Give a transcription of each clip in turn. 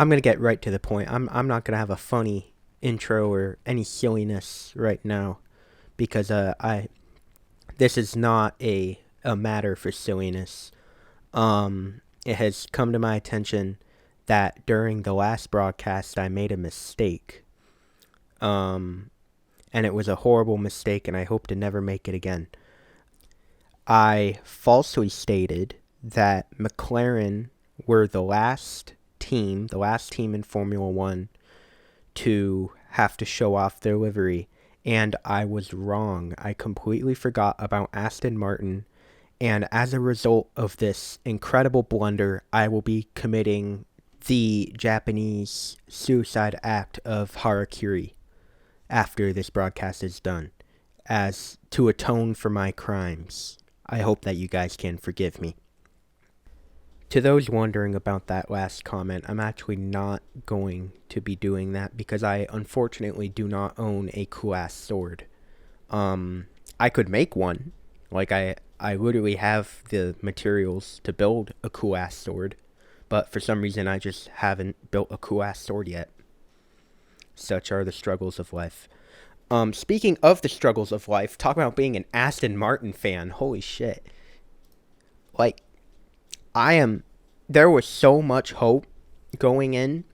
I'm gonna get right to the point. I'm not gonna have a funny intro or any silliness right now because I this is not a matter for silliness. It has come to my attention that during the last broadcast I made a mistake. Um, and it was a horrible mistake, and I hope to never make it again. I falsely stated that McLaren were the last team in Formula One to have to show off their livery, and I was wrong. I completely forgot about Aston Martin, and as a result of this incredible blunder, I will be committing the Japanese suicide act of harakiri after this broadcast is done, as to atone for my crimes. I hope that you guys can forgive me. To those wondering about that last comment, I'm actually not going to be doing that because I unfortunately do not own a cool-ass sword. I could make one. Like, I literally have the materials to build a cool-ass sword, but for some reason I just haven't built a cool-ass sword yet. Such are the struggles of life. Speaking of the struggles of life, talk about being an Aston Martin fan. Holy shit. Like, there was so much hope going in.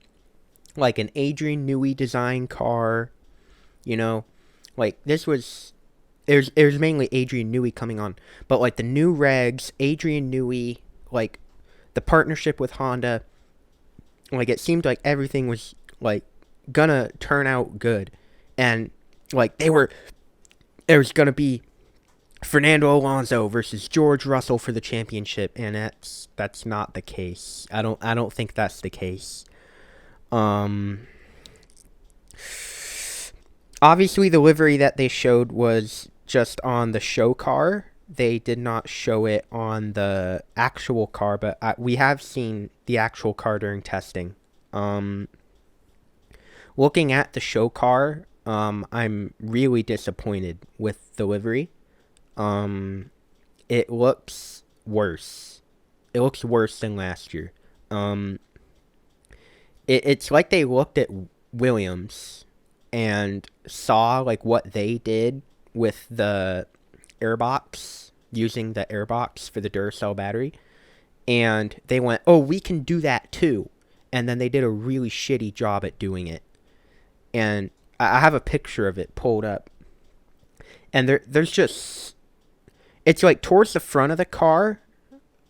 Like an Adrian Newey design car, you know, like it was mainly Adrian Newey coming on, but like the new regs, Adrian Newey, like the partnership with Honda, like it seemed like everything was like gonna turn out good, and like there was gonna be Fernando Alonso versus George Russell for the championship, and that's not the case. I don't think that's the case. Obviously the livery that they showed was just on the show car. They did not show it on the actual car, but we have seen the actual car during testing. Looking at the show car, I'm really disappointed with the livery. It looks worse. It looks worse than last year. It's like they looked at Williams and saw like what they did with the airbox, using the airbox for the Duracell battery, and they went, "Oh, we can do that too." And then they did a really shitty job at doing it. And I have a picture of it pulled up, and there's just, it's like towards the front of the car,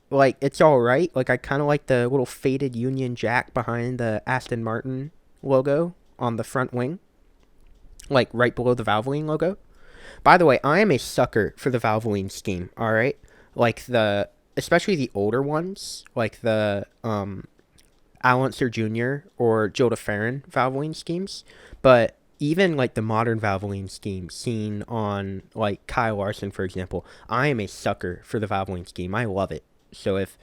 like it's all right. Like I kind of like the little faded Union Jack behind the Aston Martin logo on the front wing, like right below the Valvoline logo. By the way, I am a sucker for the Valvoline scheme. All right, like especially the older ones, like the Alancer Jr. or Joe DeFerrin Valvoline schemes, but even like the modern Valvoline scheme seen on like Kyle Larson, for example, I am a sucker for the Valvoline scheme. I love it. So if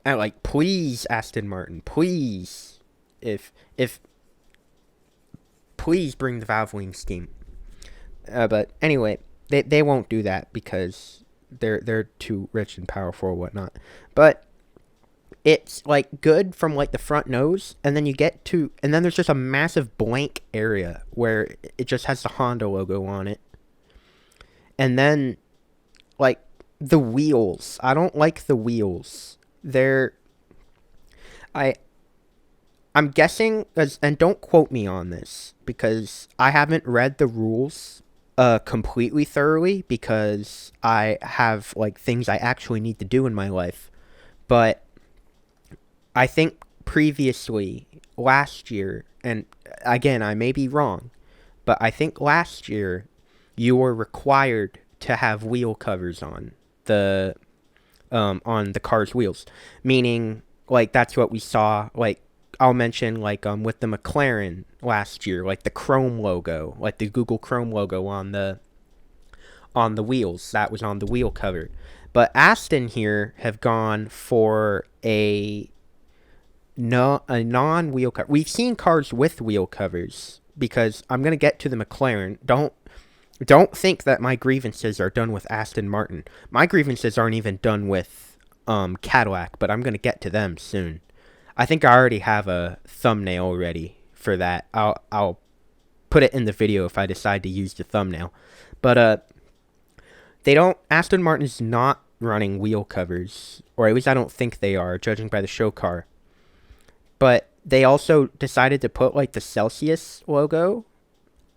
like, please, Aston Martin, please, if please bring the Valvoline scheme. But anyway, they won't do that because they're too rich and powerful or whatnot. But it's like good from like the front nose, and then and then there's just a massive blank area where it just has the Honda logo on it. And then like the wheels, I don't like the wheels. I'm guessing, and don't quote me on this because I haven't read the rules completely thoroughly because I have like things I actually need to do in my life. But I think previously, last year, and again, I may be wrong, but I think last year you were required to have wheel covers on the car's wheels, meaning like that's what we saw. Like I'll mention like with the McLaren last year, like the Chrome logo, like the Google Chrome logo on the wheels, that was on the wheel cover. But Aston here have gone for a non-wheel cover. We've seen cars with wheel covers because I'm gonna get to the McLaren. Don't think that my grievances are done with Aston Martin. My grievances aren't even done with Cadillac, but I'm gonna get to them soon. I think I already have a thumbnail ready for that. I'll put it in the video if I decide to use the thumbnail. But they don't. Aston Martin's not running wheel covers, or at least I don't think they are, judging by the show car. But they also decided to put like the Celsius logo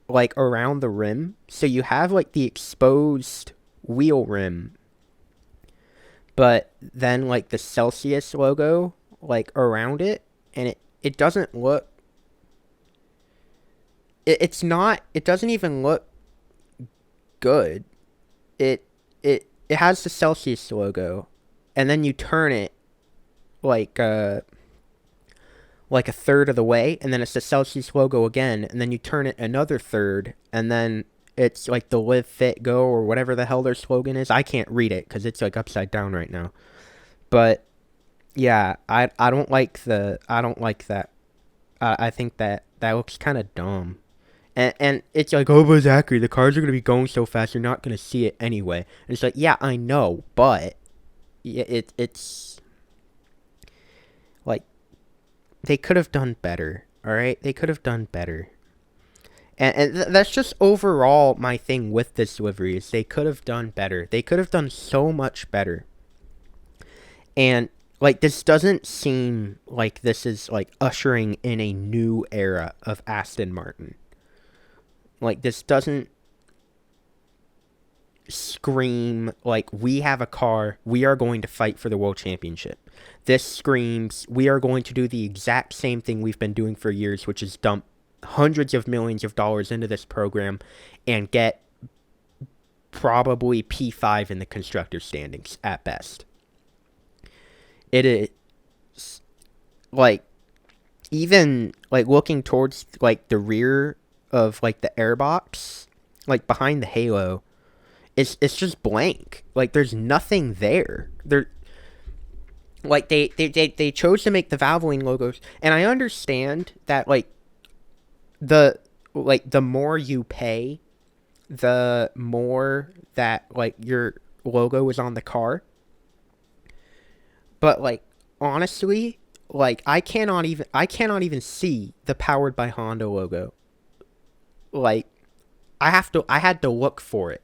like around the rim, so you have like the exposed wheel rim, but then like the Celsius logo like around it, and it doesn't look. It's not. It doesn't even look good. It it has the Celsius logo, and then you turn it like like a third of the way, and then it's the Celsius logo again, and then you turn it another third, and then it's like the Live Fit Go or whatever the hell their slogan is. I can't read it because it's like upside down right now. But yeah, I don't like that. I think that looks kind of dumb. And it's like, oh, but Zachary, the cars are gonna be going so fast, you're not gonna see it anyway. And it's like, yeah, I know, but yeah, it's like they could have done better. All right, they could have done better. And that's just overall my thing with this livery is they could have done better. They could have done so much better. And like this doesn't seem like this is like ushering in a new era of Aston Martin. Like this doesn't scream like we have a car, we are going to fight for the world championship. This screams we are going to do the exact same thing we've been doing for years, which is dump hundreds of millions of dollars into this program and get probably P5 in the constructor standings at best. It is like even like looking towards like the rear of like the airbox, like behind the halo, it's just blank. Like there's nothing there. There, like they chose to make the Valvoline logos, and I understand that like the more you pay, the more that like your logo is on the car. But like honestly, like I cannot even see the Powered by Honda logo. Like I had to look for it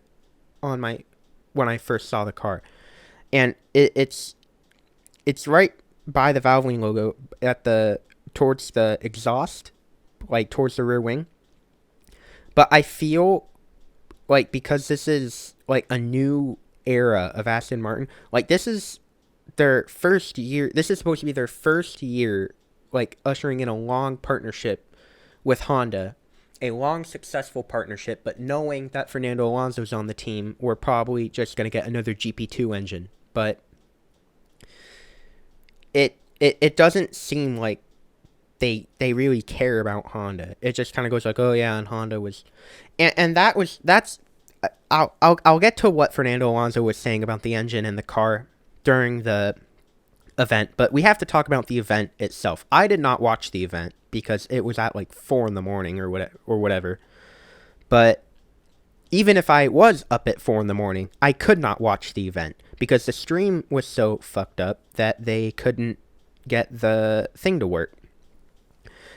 on my when I first saw the car, and it's right by the Valvoline logo at the towards the exhaust, like towards the rear wing. But I feel like because this is like a new era of Aston Martin, like this is their first year. This is supposed to be their first year, like ushering in a long partnership with Honda. A long, successful partnership, but knowing that Fernando Alonso's on the team, we're probably just going to get another GP2 engine. But it doesn't seem like they really care about Honda. It just kind of goes like, oh yeah, and Honda was, and that's. I'll get to what Fernando Alonso was saying about the engine and the car during the event, but we have to talk about the event itself. I did not watch the event because it was at like 4 a.m. or whatever. But even if I was up at 4 a.m, I could not watch the event because the stream was so fucked up that they couldn't get the thing to work.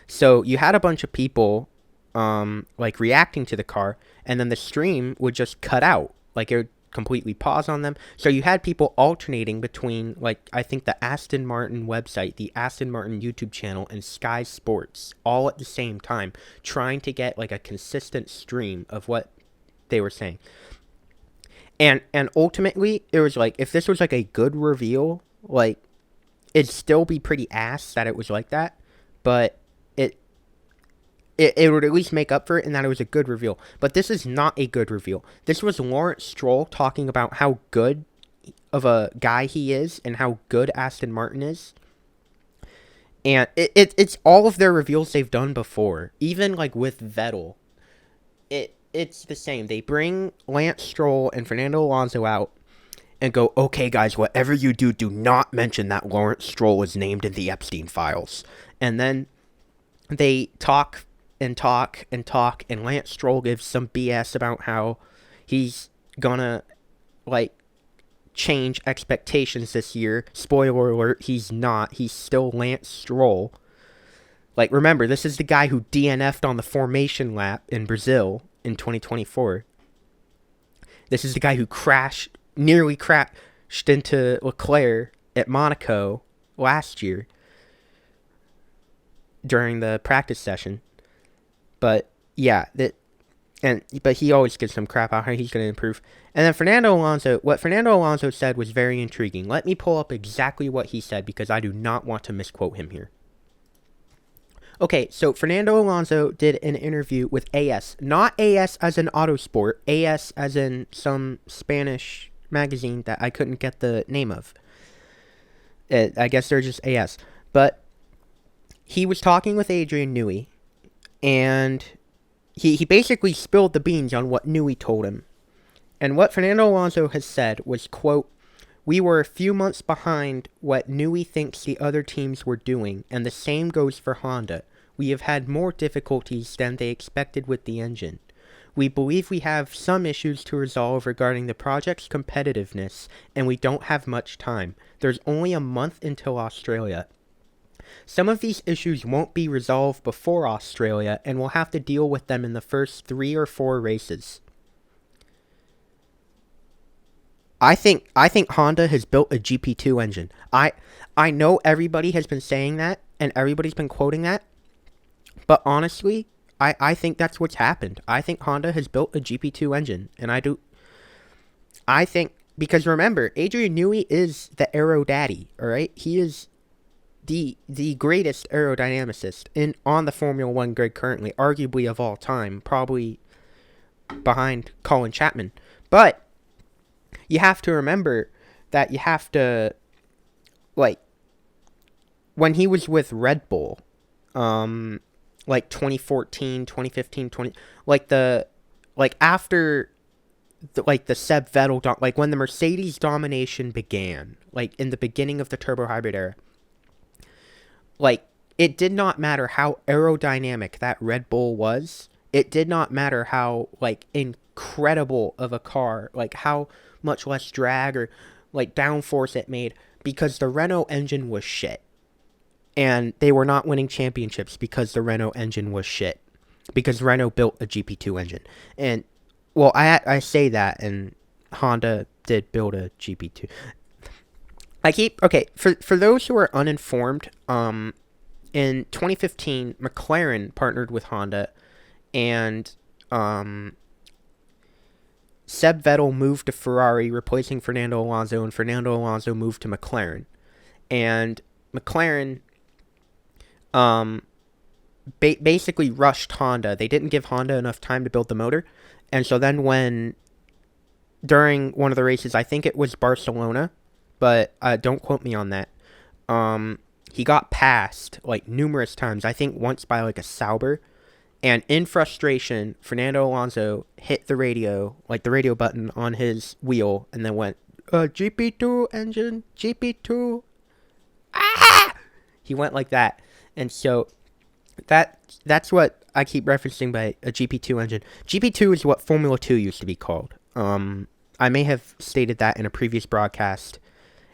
So you had a bunch of people like reacting to the car, and then the stream would just cut out. Like it would completely pause on them. So you had people alternating between like I think the Aston Martin website, the Aston Martin YouTube channel, and Sky Sports all at the same time, trying to get like a consistent stream of what they were saying. And ultimately it was like if this was like a good reveal, like it'd still be pretty ass that it was like that, but it would at least make up for it in that it was a good reveal. But this is not a good reveal. This was Lawrence Stroll talking about how good of a guy he is and how good Aston Martin is. And it's all of their reveals they've done before. Even like with Vettel, it's the same. They bring Lance Stroll and Fernando Alonso out and go, okay guys, whatever you do, do not mention that Lawrence Stroll was named in the Epstein files. And then they talk and talk and talk, and Lance Stroll gives some BS about how he's gonna like change expectations this year. Spoiler alert, he's not. He's still Lance Stroll. Like, remember, this is the guy who DNF'd on the formation lap in Brazil in 2024. This is the guy who nearly crashed into Leclerc at Monaco last year during the practice session. But yeah, but he always gets some crap out here. He's going to improve. And then what Fernando Alonso said was very intriguing. Let me pull up exactly what he said because I do not want to misquote him here. Okay, so Fernando Alonso did an interview with AS. Not AS as in Autosport. AS as in some Spanish magazine that I couldn't get the name of. I guess they're just AS. But he was talking with Adrian Newey, and he basically spilled the beans on what Newey told him. And what Fernando Alonso has said was, quote, "We were a few months behind what Newey thinks the other teams were doing, and the same goes for Honda. We have had more difficulties than they expected with the engine. We believe we have some issues to resolve regarding the project's competitiveness, and we don't have much time. There's only a month until Australia. Some of these issues won't be resolved before Australia, and we'll have to deal with them in the first 3 or 4 races." I think Honda has built a GP2 engine. I know everybody has been saying that, and everybody's been quoting that, but honestly, I think that's what's happened. I think Honda has built a GP2 engine, and I think, because remember, Adrian Newey is the aero daddy, alright? He is the greatest aerodynamicist on the Formula 1 grid currently, arguably of all time, probably behind Colin Chapman. But you have to remember that you have to, like, when he was with Red Bull, like 2014, 2015, after the Seb Vettel, like when the Mercedes domination began, like in the beginning of the turbo hybrid era, like, it did not matter how aerodynamic that Red Bull was. It did not matter how, like, incredible of a car, like how much less drag or like downforce it made, because the Renault engine was shit. And they were not winning championships because the Renault engine was shit. Because Renault built a GP2 engine. And, well, I say that, and Honda did build a GP2. For those who are uninformed, in 2015, Mclaren partnered with Honda, and Seb Vettel moved to Ferrari, replacing Fernando Alonso, and Fernando Alonso moved to McLaren. And McLaren basically rushed Honda. They didn't give Honda enough time to build the motor. And so then during one of the races, I think it was Barcelona, but don't quote me on that, he got passed, like, numerous times. I think once by, like, a Sauber. And in frustration, Fernando Alonso hit the radio button on his wheel, and then went, GP2 engine, GP2. Ah! He went like that. And so that's what I keep referencing by a GP2 engine. GP2 is what Formula 2 used to be called. I may have stated that in a previous broadcast.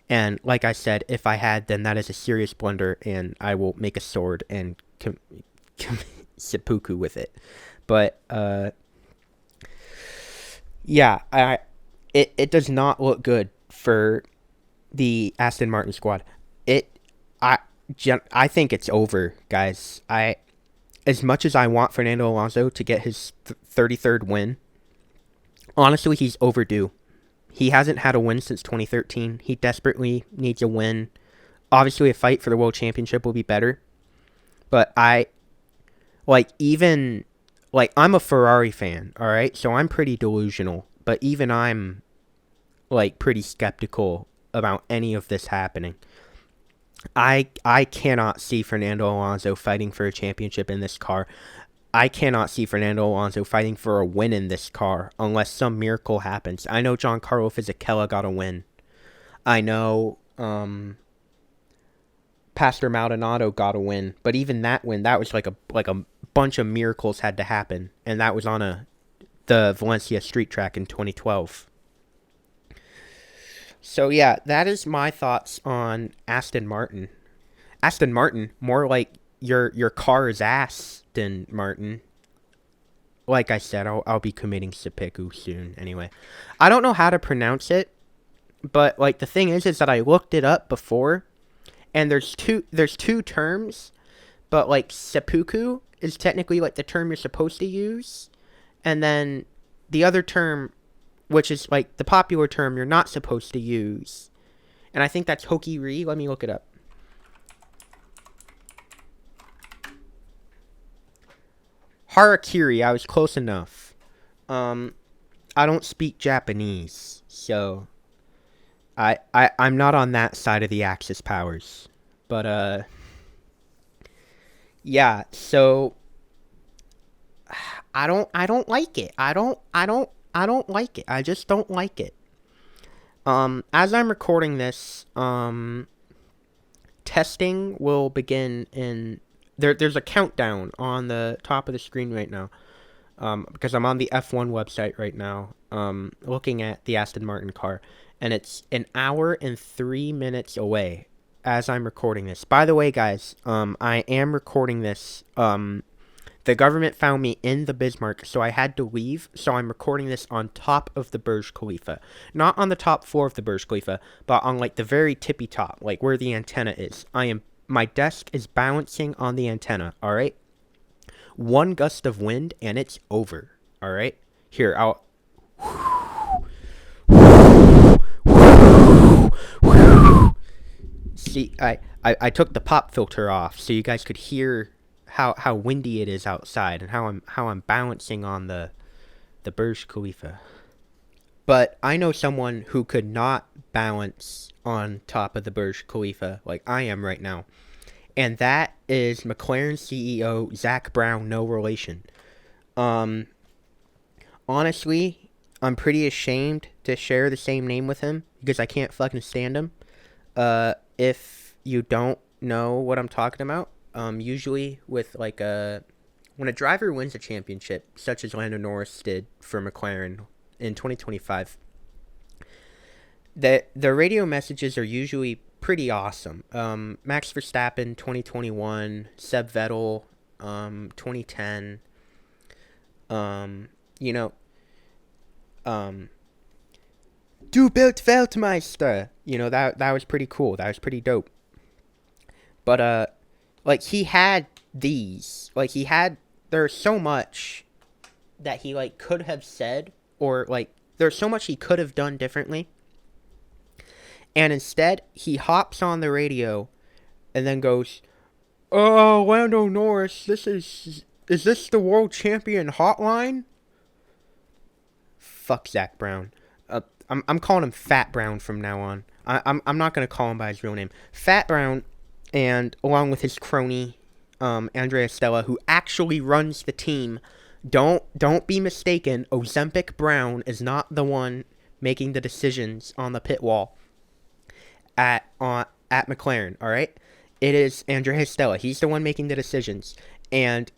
And like I said, if I had, then that is a serious blunder, and I will make a sword and seppuku with it. But yeah, it does not look good for the Aston Martin squad. I think it's over, guys. As much as I want Fernando Alonso to get his 33rd win, honestly, he's overdue. He hasn't had a win since 2013. He desperately needs a win. Obviously, a fight for the World Championship will be better. But I'm a Ferrari fan, all right? So I'm pretty delusional. But even I'm, like, pretty skeptical about any of this happening. I cannot see Fernando Alonso fighting for a championship in this car. I cannot see Fernando Alonso fighting for a win in this car unless some miracle happens. I know Giancarlo Fisichella got a win. I know Pastor Maldonado got a win, but even that win, that was like a bunch of miracles had to happen, and that was on the Valencia street track in 2012. So yeah, that is my thoughts on Aston Martin. Aston Martin, more like your car is Aston Martin. Like I said, I'll be committing seppuku soon. Anyway, I don't know how to pronounce it, but like the thing is that I looked it up before, and there's two terms, but like seppuku is technically like the term you're supposed to use, and then the other term, which is like the popular term you're not supposed to use, and I think that's hokiri. Let me look it up. Harakiri. I was close enough. I don't speak Japanese, so I'm not on that side of the Axis powers. But yeah, so I don't like it. I don't like it. I just don't like it. As I'm recording this, testing will begin in there's a countdown on the top of the screen right now. Because I'm on the F1 website right now, looking at the Aston Martin car, and it's an hour and 3 minutes away as I'm recording this. By the way, guys, I am recording this. The government found me in the Bismarck, so I had to leave. So I'm recording this on top of the Burj Khalifa, not on the top floor of the Burj Khalifa, but on like the very tippy top, like where the antenna is. My desk is balancing on the antenna. All right. One gust of wind and it's over. All right. Here, I'll. See, I took the pop filter off so you guys could hear how windy it is outside and how I'm balancing on the Burj Khalifa. But I know someone who could not balance on top of the Burj Khalifa like I am right now. And that is McLaren CEO Zach Brown, no relation. Honestly, I'm pretty ashamed to share the same name with him because I can't fucking stand him. If you don't know what I'm talking about, usually with like when a driver wins a championship, such as Lando Norris did for McLaren in 2025, the radio messages are usually pretty awesome. Max Verstappen 2021, Seb Vettel 2010. You know, Du Bild Weltmeister. You know, that was pretty cool. That was pretty dope. But like he had these. Like there's so much that he like could have said, or like there's so much he could have done differently. And instead, he hops on the radio and then goes, "Oh, Lando Norris, is this the world champion hotline?" Fuck Zach Brown. I'm calling him Fat Brown from now on. I'm not gonna call him by his real name. Fat Brown, and along with his crony, Andrea Stella, who actually runs the team. Don't be mistaken. Ozempic Brown is not the one making the decisions on the pit wall at McLaren, all right? It is Andrea Stella. He's the one making the decisions. And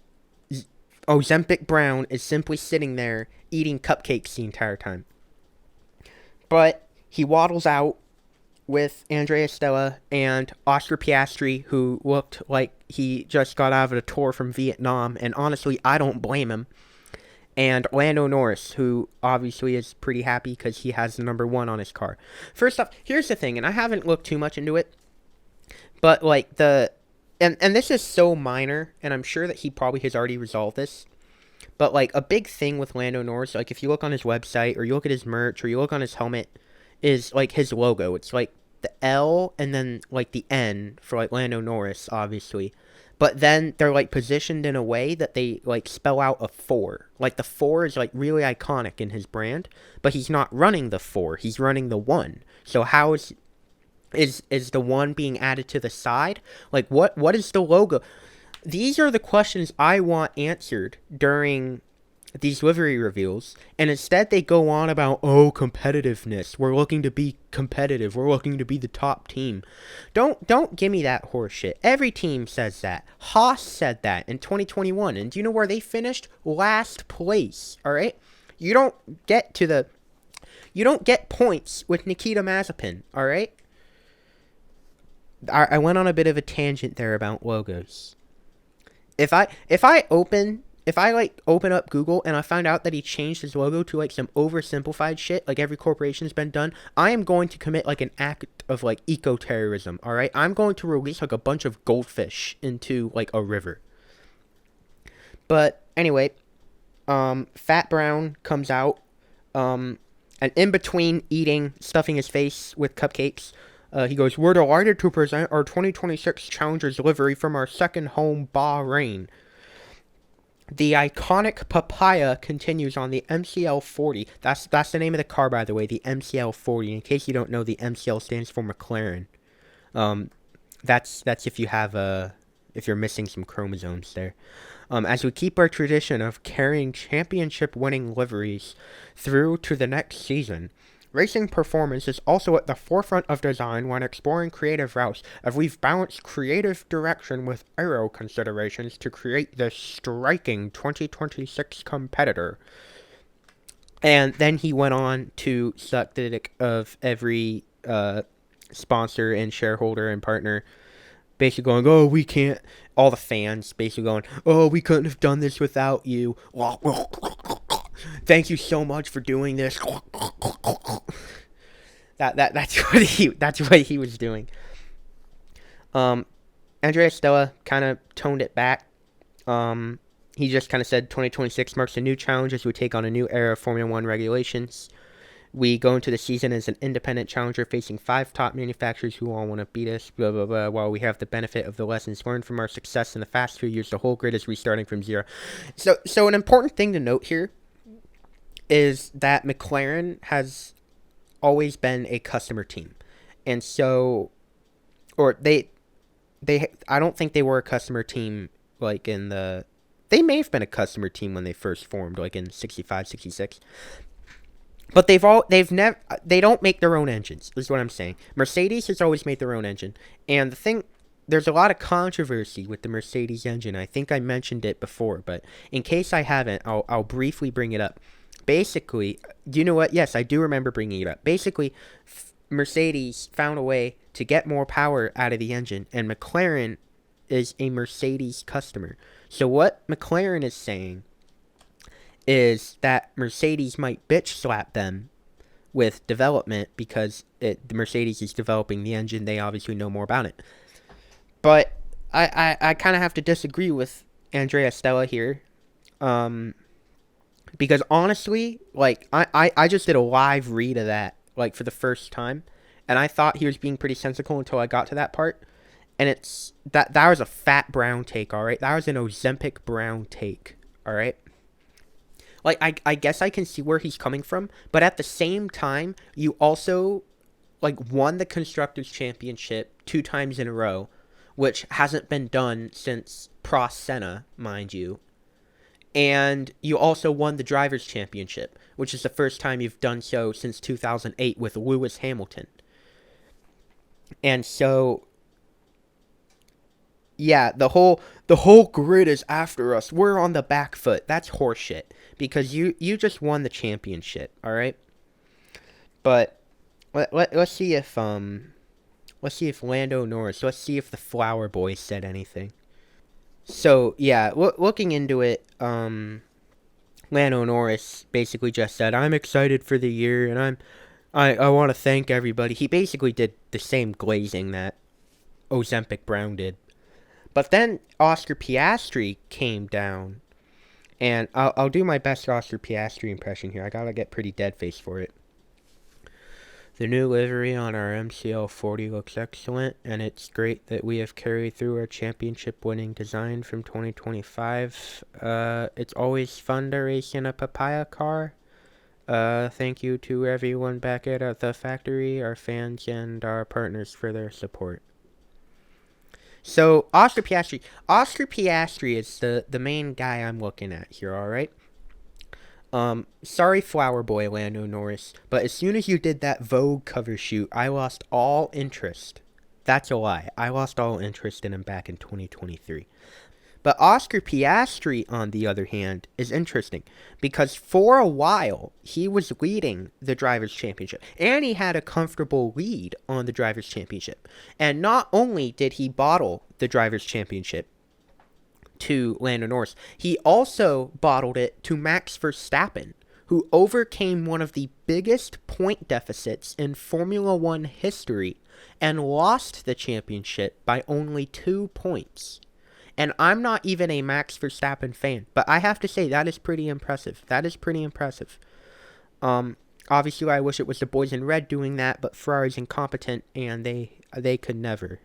Ozempic Brown is simply sitting there eating cupcakes the entire time. But he waddles out with Andrea Stella and Oscar Piastri, who looked like he just got out of a tour from Vietnam. And honestly, I don't blame him. And Lando Norris, who obviously is pretty happy because he has the number 1 on his car. First off, here's the thing, and I haven't looked too much into it, but like and this is so minor, and I'm sure that he probably has already resolved this, but like a big thing with Lando Norris, like if you look on his website, or you look at his merch, or you look on his helmet, is like his logo. It's like the L and then like the N for like Lando Norris, obviously. But then they're like positioned in a way that they like spell out a 4. Like the 4 is like really iconic in his brand, but he's not running the 4. He's running the 1. So how is the 1 being added to the side? Like what is the logo? These are the questions I want answered during these livery reveals, and instead they go on about, oh, competitiveness. We're looking to be competitive. We're looking to be the top team. Don't give me that horse shit. Every team says that. Haas said that in 2021, and do you know where they finished? Last place. All right. You don't get to You don't get points with Nikita Mazepin, all right? I went on a bit of a tangent there about logos. If I open up Google and I find out that he changed his logo to like some oversimplified shit, like every corporation's been done, I am going to commit like an act of like eco-terrorism, all right? I'm going to release like a bunch of goldfish into like a river. But anyway, Fat Brown comes out, and in between stuffing his face with cupcakes, he goes, "We're delighted to present our 2026 Challengers livery from our second home, Bahrain. The iconic papaya continues on the MCL 40. That's the name of the car, by the way, the MCL 40. In case you don't know, the MCL stands for Mclaren. That's if you have if you're missing some chromosomes there. As we keep our tradition of carrying championship-winning liveries through to the next season, racing performance is also at the forefront of design when exploring creative routes, as we've balanced creative direction with aero considerations to create this striking 2026 competitor." And then he went on to suck the dick of every sponsor and shareholder and partner, basically going, "Oh, we can't," all the fans basically going, "Oh, we couldn't have done this without you. Thank you so much for doing this." That's what he was doing. Andrea Stella kind of toned it back. He just kind of said 2026 marks a new challenge as we take on a new era of Formula One regulations. We go into the season as an independent challenger facing 5 top manufacturers who all want to beat us, blah, blah, blah. While we have the benefit of the lessons learned from our success in the past 2 years, the whole grid is restarting from zero. So an important thing to note here is that McLaren has always been a customer team. And so, or I don't think they were a customer team like they may have been a customer team when they first formed, like in 65, 66. But they don't make their own engines, is what I'm saying. Mercedes has always made their own engine. And there's a lot of controversy with the Mercedes engine. I think I mentioned it before, but in case I haven't, I'll briefly bring it up. Basically, you know what? Yes, I do remember bringing it up. Basically, Mercedes found a way to get more power out of the engine, and McLaren is a Mercedes customer. So what McLaren is saying is that Mercedes might bitch slap them with development because the Mercedes is developing the engine. They obviously know more about it. But I kind of have to disagree with Andrea Stella here. Because honestly, like, I just did a live read of that, like, for the first time. And I thought he was being pretty sensical until I got to that part. And that was a Fat Brown take, all right? That was an Ozempic Brown take, all right? Like, I guess I can see where he's coming from, but at the same time, you also, like, won the Constructors' Championship 2 times in a row, which hasn't been done since Prost Senna, mind you. And you also won the Drivers' Championship, which is the first time you've done so since 2008 with Lewis Hamilton. And so, yeah, the whole grid is after us. We're on the back foot. That's horseshit. Because you just won the championship, all right? But let's see if Lando Norris, let's see if the Flower Boy said anything. So yeah, looking into it, Lando Norris basically just said, "I'm excited for the year, and I want to thank everybody." He basically did the same glazing that Ozempic Brown did. But then Oscar Piastri came down. And I'll do my best Oscar Piastri impression here. I gotta get pretty dead-faced for it. "The new livery on our MCL 40 looks excellent, and it's great that we have carried through our championship-winning design from 2025. It's always fun to race in a papaya car. Thank you to everyone back at the factory, our fans, and our partners for their support." So, Oscar Piastri is the main guy I'm looking at here, alright? Sorry, Flower Boy Lando Norris, but as soon as you did that Vogue cover shoot, I lost all interest. That's a lie. I lost all interest in him back in 2023. But Oscar Piastri, on the other hand, is interesting because for a while he was leading the Drivers' Championship and he had a comfortable lead on the Drivers' Championship. And not only did he bottle the Drivers' Championship to Lando Norris, he also bottled it to Max Verstappen, who overcame one of the biggest point deficits in Formula One history and lost the championship by only 2 points. And I'm not even a Max Verstappen fan, but I have to say that is pretty impressive. That is pretty impressive. Obviously, I wish it was the boys in red doing that, but Ferrari's incompetent, and they could never.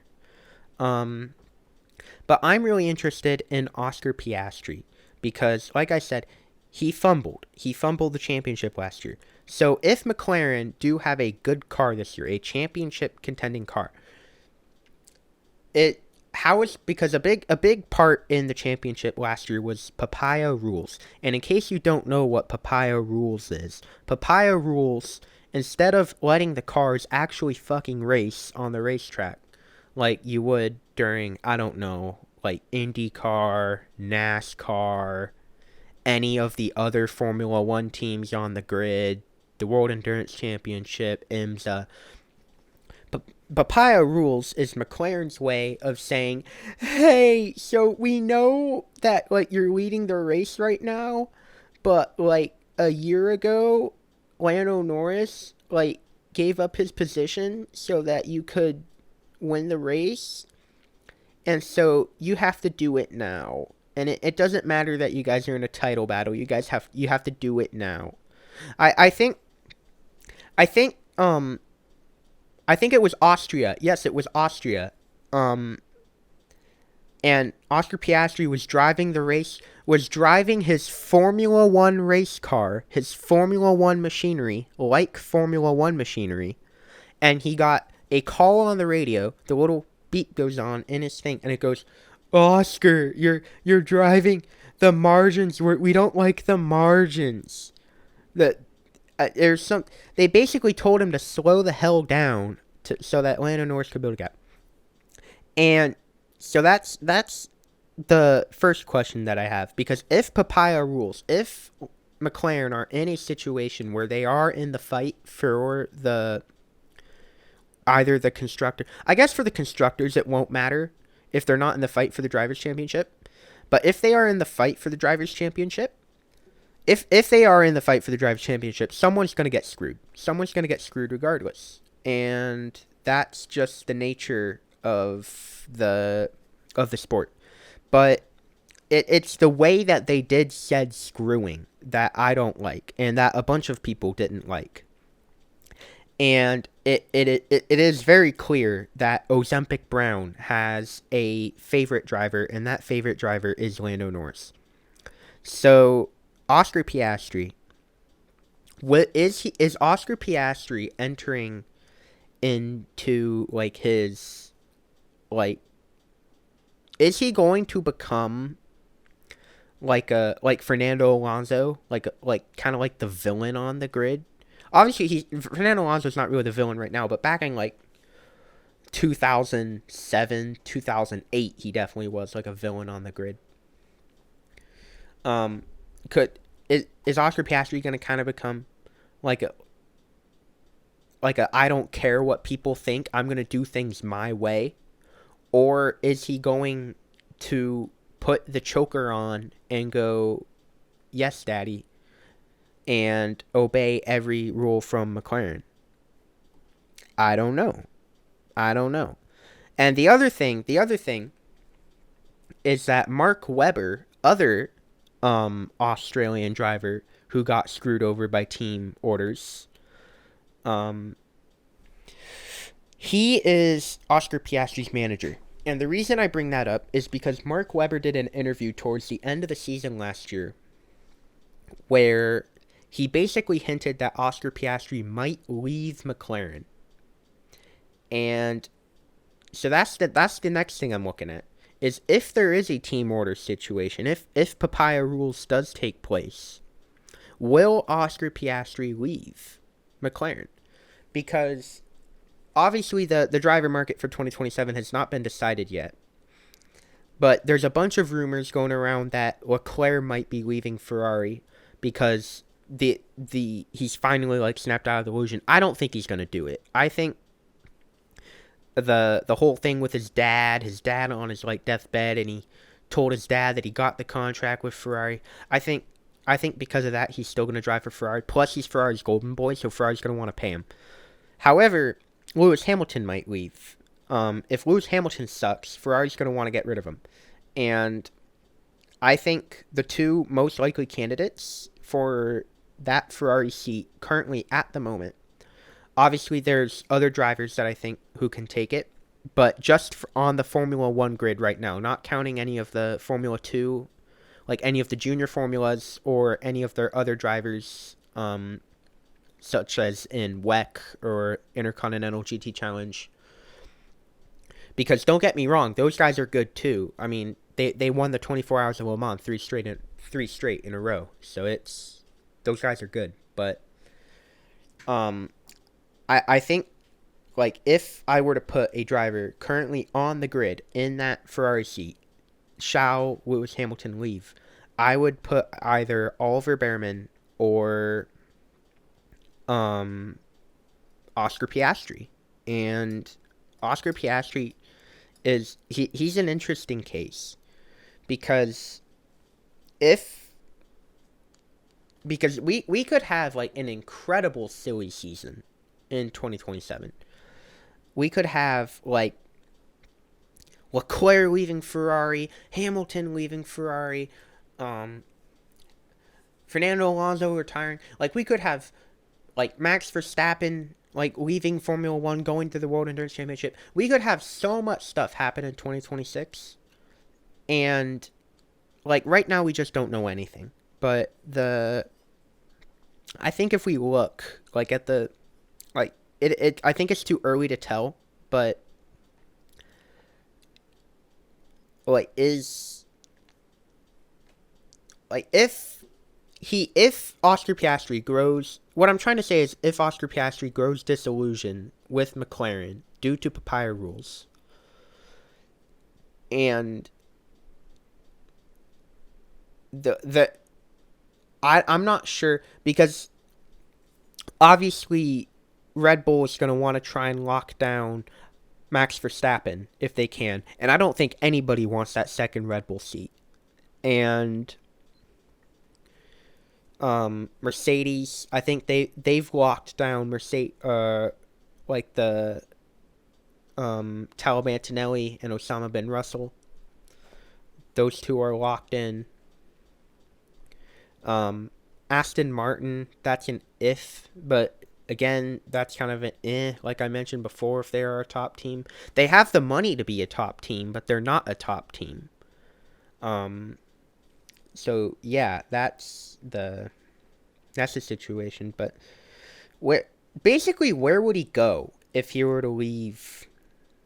But I'm really interested in Oscar Piastri because, like I said, he fumbled. He fumbled the championship last year. So if McLaren do have a good car this year, a championship contending car, because a big part in the championship last year was Papaya Rules. And in case you don't know what Papaya Rules is, Papaya Rules, instead of letting the cars actually fucking race on the racetrack like you would during, I don't know, like IndyCar, NASCAR, any of the other Formula One teams on the grid, the World Endurance Championship, IMSA. Papaya Rules is McLaren's way of saying, hey, so we know that, like, you're leading the race right now, but, like, a year ago, Lando Norris, like, gave up his position so that you could win the race, and so you have to do it now. And it doesn't matter that you guys are in a title battle. You have to do it now. I think it was Austria. Yes, it was Austria. And Oscar Piastri was driving his Formula One race car, his Formula One machinery, like Formula One machinery, and he got a call on the radio. The little beep goes on in his thing, and it goes, Oscar, you're driving the margins. We don't like the margins. They basically told him to slow the hell down so that Lando Norris could build a gap. And so that's the first question that I have, because if Papaya Rules, if McLaren are in a situation where they are in the fight for either the constructor, I guess for the constructors it won't matter if they're not in the fight for the Drivers' Championship. But if they are in the fight for the Drivers' Championship, if they are in the fight for the Drivers' Championship, someone's going to get screwed. Someone's going to get screwed regardless. And that's just the nature of the sport. But it's the way that they did said screwing that I don't like, and that a bunch of people didn't like. And it is very clear that Ozempic Brown has a favorite driver, and that favorite driver is Lando Norris. So, Oscar Piastri, is Oscar Piastri entering into, like, his, like, is he going to become like Fernando Alonso, like kind of like the villain on the grid? Obviously, Fernando Alonso's not really the villain right now, but back in, like, 2007, 2008, he definitely was, like, a villain on the grid. Is Oscar Piastri going to kind of become like a I don't care what people think, I'm going to do things my way? Or is he going to put the choker on and go, yes, daddy, and obey every rule from McLaren? I don't know. And the other thing is that Mark Webber, other Australian driver who got screwed over by team orders, he is Oscar Piastri's manager. And the reason I bring that up is because Mark Webber did an interview towards the end of the season last year where he basically hinted that Oscar Piastri might leave McLaren. And so that's the next thing I'm looking at, is if there is a team order situation, if Papaya Rules does take place, will Oscar Piastri leave McLaren? Because obviously the driver market for 2027 has not been decided yet. But there's a bunch of rumors going around that Leclerc might be leaving Ferrari because he's finally like snapped out of the illusion. I don't think he's gonna do it. I think the whole thing with his dad on his like deathbed, and he told his dad that he got the contract with Ferrari. I think because of that he's still gonna drive for Ferrari. Plus he's Ferrari's golden boy, so Ferrari's gonna want to pay him. However, Lewis Hamilton might leave. If Lewis Hamilton sucks, Ferrari's gonna want to get rid of him. And I think the two most likely candidates for that Ferrari seat currently at the moment, obviously there's other drivers that I think who can take it, but just on the Formula 1 grid right now, not counting any of the Formula 2, like any of the junior formulas or any of their other drivers, such as in WEC or Intercontinental GT Challenge. Because don't get me wrong, those guys are good too. I mean, they won the 24 Hours of Le Mans three straight in a row. So those guys are good. But I think, like, if I were to put a driver currently on the grid in that Ferrari seat, shall Lewis Hamilton leave, I would put either Oliver Behrman or Oscar Piastri. And Oscar Piastri he's an interesting case because we could have like an incredible silly season in 2027. We could have like Leclerc leaving Ferrari, Hamilton leaving Ferrari, Fernando Alonso retiring. Like, we could have like Max Verstappen like leaving Formula 1, going to the World Endurance Championship. We could have so much stuff happen in 2026. And like right now we just don't know anything. But I think if we look like at the like it I think it's too early to tell, but like if Oscar Piastri grows, what I'm trying to say is if Oscar Piastri grows disillusion with McLaren due to papaya rules, and I'm not sure, because obviously Red Bull is going to want to try and lock down Max Verstappen if they can, and I don't think anybody wants that second Red Bull seat. And Mercedes, I think they've locked down Mercedes, like the Tal Antonelli and Osama bin Russell. Those two are locked in. Aston Martin, that's an if, but again, that's kind of an eh, like I mentioned before, if they are a top team. They have the money to be a top team, but they're not a top team. So yeah, that's the situation. But where would he go if he were to leave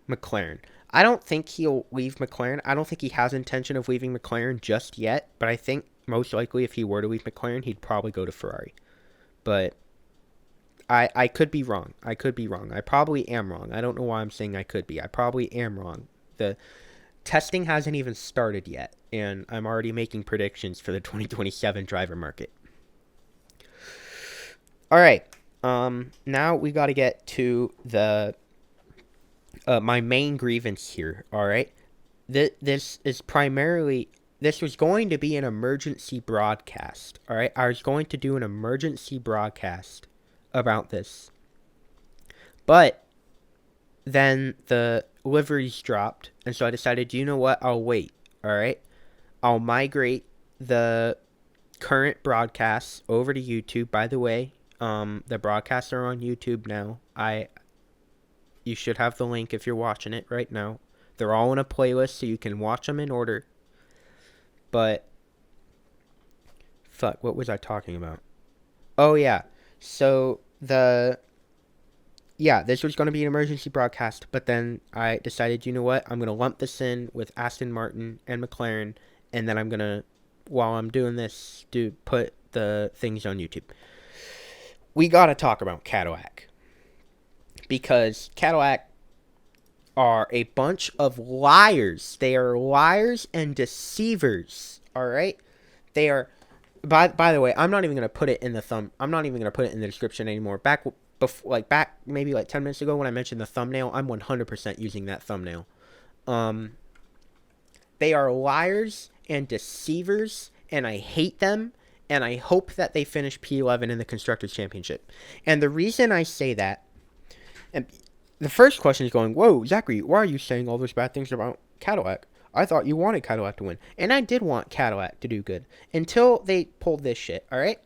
McLaren? I don't think he'll leave McLaren. I don't think he has intention of leaving McLaren just yet, but I think most likely if he were to leave McLaren, he'd probably go to Ferrari. But I could be wrong. I probably am wrong. I don't know why I'm saying I could be. I probably am wrong. The testing hasn't even started yet, and I'm already making predictions for the 2027 driver market. All right. Now we got to get to the my main grievance here. All right. This was going to be an emergency broadcast. All right. I was going to do an emergency broadcast about this, but then the liveries dropped, and so I decided, you know what? I'll wait. All right. I'll migrate the current broadcasts over to YouTube. By the way, the broadcasts are on YouTube now. You should have the link if you're watching it right now. They're all in a playlist, so you can watch them in order. But fuck, what was I talking about? Oh yeah. So this was going to be an emergency broadcast, but then I decided, you know what? I'm going to lump this in with Aston Martin and McLaren, and then I'm going to, while I'm doing this, put the things on YouTube. We got to talk about Cadillac, because Cadillac are a bunch of liars. They are liars and deceivers. All right? They are. By the way, I'm not even gonna put it in the I'm not even gonna put it in the description anymore. Back maybe like 10 minutes ago when I mentioned the thumbnail, I'm 100% using that thumbnail. They are liars and deceivers, and I hate them. And I hope that they finish P11 in the Constructors' Championship. And the reason I say that, and the first question is going, whoa, Zachary, why are you saying all those bad things about Cadillac? I thought you wanted Cadillac to win. And I did want Cadillac to do good until they pulled this shit, all right?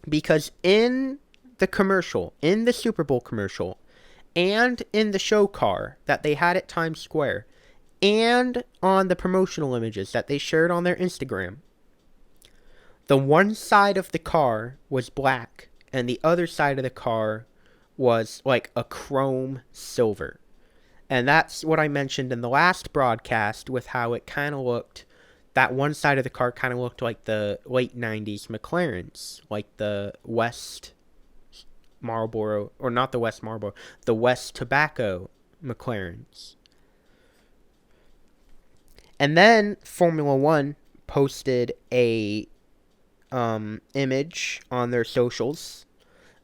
Because in the commercial, in the Super Bowl commercial, and in the show car that they had at Times Square, and on the promotional images that they shared on their Instagram, the one side of the car was black, and the other side of the car was like a chrome silver. And that's what I mentioned in the last broadcast with how it kind of looked. That one side of the car kind of looked like the late 90s McLarens, like the West Marlboro, or not the West Marlboro, the West Tobacco McLarens. And then Formula One posted a image on their socials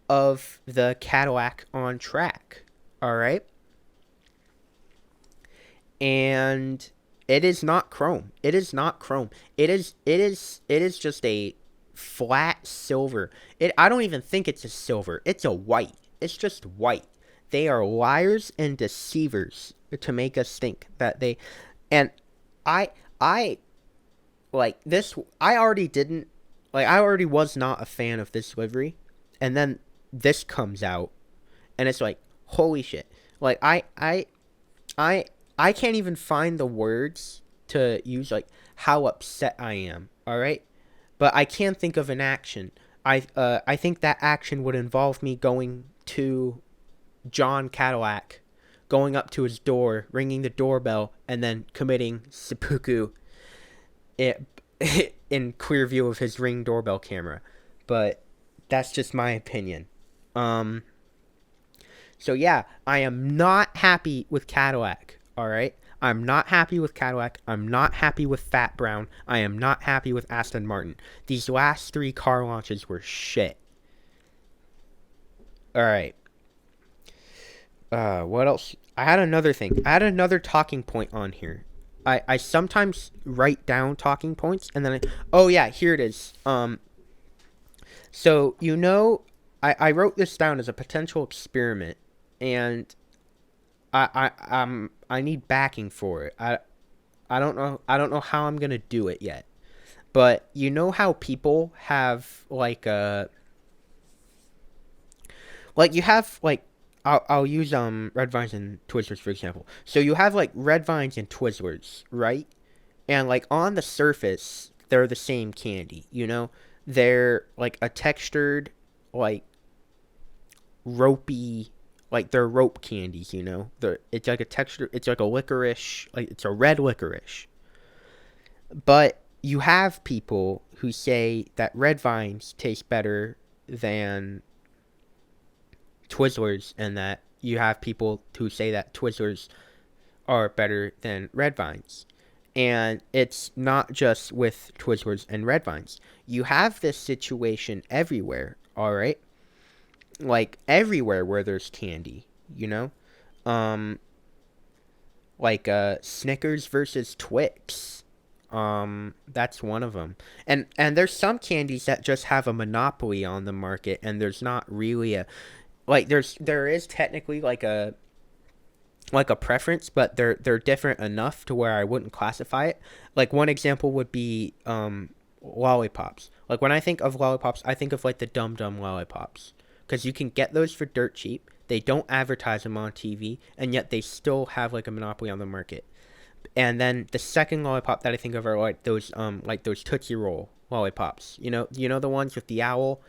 of the Cadillac on track. All right. And it is not chrome. It is not chrome. It is just a flat silver. I don't even think it's a silver. It's a white. It's just white. They are liars and deceivers to make us think that they, and I like this. I already was not a fan of this livery, and then this comes out, and it's like, holy shit. Like, I can't even find the words to use, like, how upset I am, alright? But I can think of an action. I think that action would involve me going to John Cadillac, going up to his door, ringing the doorbell, and then committing seppuku in clear view of his Ring doorbell camera. But that's just my opinion. So yeah, I am not happy with Cadillac, alright? I'm not happy with Cadillac. I'm not happy with Fat Brown. I am not happy with Aston Martin. These last 3 car launches were shit. Alright. What else? I had another thing. I had another talking point on here. I sometimes write down talking points, and then oh yeah, here it is. So, I wrote this down as a potential experiment, and I need backing for it. I don't know how I'm gonna do it yet. But you know how people have like you have like I'll use Red Vines and Twizzlers for example. So you have like Red Vines and Twizzlers, right? And like on the surface, they're the same candy, They're like a textured, like ropey, like they're rope candies, It's like a texture, it's like a licorice, like it's a red licorice. But you have people who say that Red Vines taste better than Twizzlers, and that you have people who say that Twizzlers are better than Red Vines. And it's not just with Twizzlers and Red Vines. You have this situation everywhere, all right? Like everywhere where there's candy, like Snickers versus Twix. That's one of them. And there's some candies that just have a monopoly on the market, and there's not really a like there is technically like a preference, but they're different enough to where I wouldn't classify it. Like one example would be lollipops. Like when I think of lollipops, I think of like the Dum Dum lollipops, because you can get those for dirt cheap. They don't advertise them on TV, and yet they still have like a monopoly on the market. And then the second lollipop that I think of are like those Tootsie Roll lollipops. You know the ones with the owl,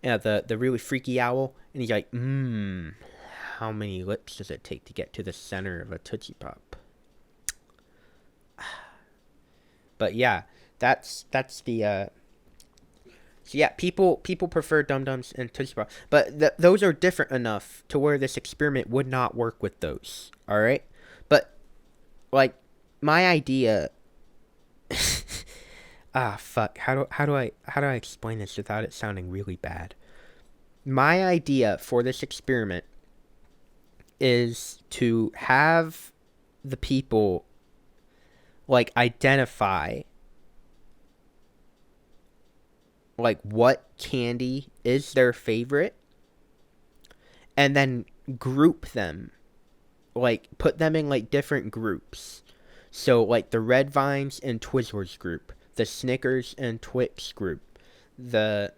the really freaky owl, and he's like, how many lips does it take to get to the center of a Tootsie Pop? But yeah, that's the so yeah, people prefer Dum Dums and Tootsie Pops, but those are different enough to where this experiment would not work with those. All right. like my idea. Fuck. How do I explain this without it sounding really bad? My idea for this experiment is to have the people like identify like what candy is their favorite and then group them, like put them in like different groups. So like the Red Vines and Twizzlers group, the Snickers and Twix group, the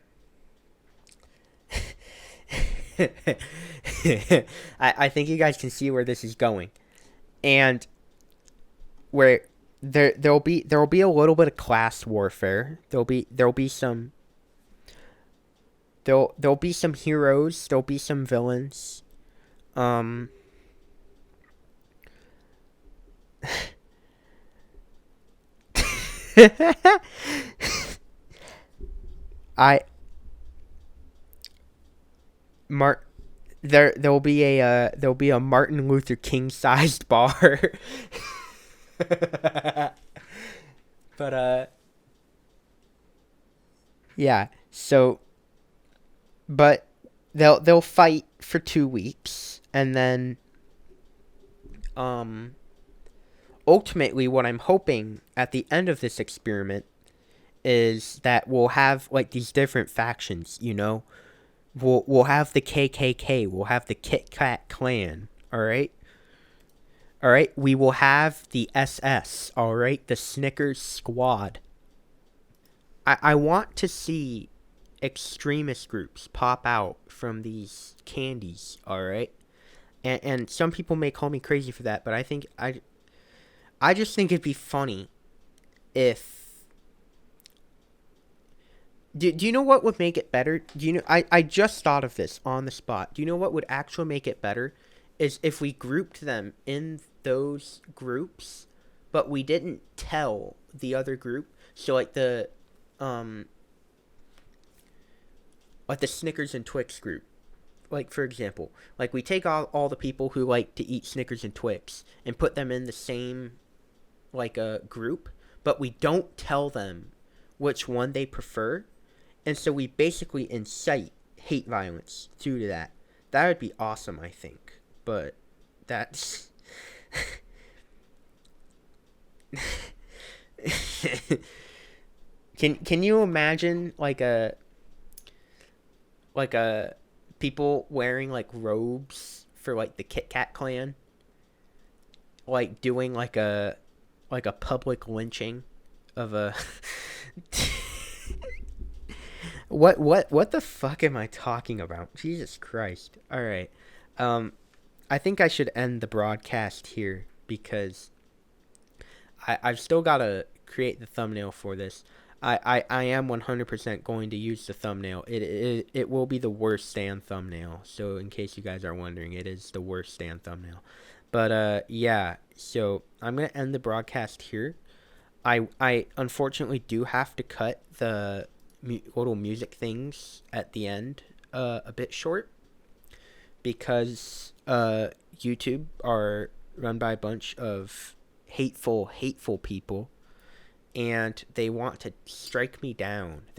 I think you guys can see where this is going. And where there'll be a little bit of class warfare. There'll be some heroes, there'll be some villains. Um I Mart there'll be a Martin Luther King sized bar. But yeah. So but they'll fight for 2 weeks, and then um ultimately what I'm hoping at the end of this experiment is that we'll have like these different factions, you know? We'll have the KKK, we'll have the Kit Kat clan, all right? All right, we will have the SS, all right? The Snickers squad. I want to see extremist groups pop out from these candies, all right? And some people may call me crazy for that, but I just think it'd be funny if do you know what would make it better? Do you know I just thought of this on the spot. Do you know what would actually make it better is if we grouped them in those groups, but we didn't tell the other group. So um like the Snickers and Twix group. Like for example, like we take all the people who like to eat Snickers and Twix and put them in the same like a group, but we don't tell them which one they prefer, and so we basically incite hate violence due to that. That would be awesome, I think. But that's can you imagine like a people wearing like robes for like the Kit Kat clan, like doing like a public lynching of a what the fuck am I talking about? Jesus Christ. All right. Um I think I should end the broadcast here because I've still got to create the thumbnail for this. I am 100% going to use the thumbnail. It will be the worst stand thumbnail. So in case you guys are wondering, it is the worst stand thumbnail. But yeah, so I'm going to end the broadcast here. I unfortunately do have to cut the little music things at the end a bit short because YouTube are run by a bunch of hateful people, and they want to strike me down. They